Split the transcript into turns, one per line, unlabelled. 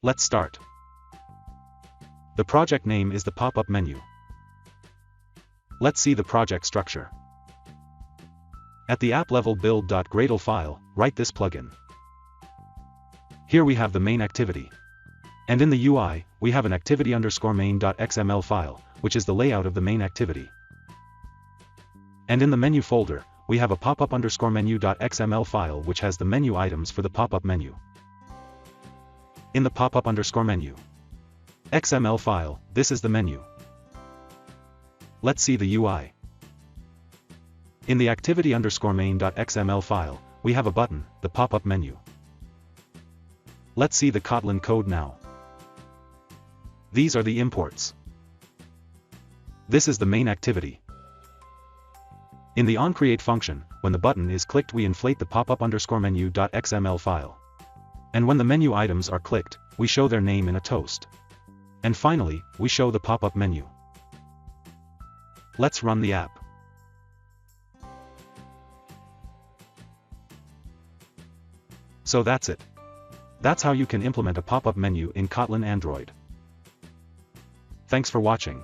Let's start. The project name is the pop-up menu. Let's see the project structure. At the app level build.gradle file, write this plugin. Here we have the main activity. And in the UI, we have an activity_main.xml file, which is the layout of the main activity. And in the menu folder, we have a popup_menu.xml file which has the menu items for the pop-up menu. In the popup_menu XML file, this is the menu. Let's see the UI. In the activity_main.xml file, we have a button, the pop-up menu. Let's see the Kotlin code now. These are the imports. This is the main activity. In the onCreate function, when the button is clicked we inflate the popup_menu.xml file. And when the menu items are clicked, we show their name in a toast. And finally, we show the pop-up menu. Let's run the app. So that's it. That's how you can implement a pop-up menu in Kotlin Android. Thanks for watching.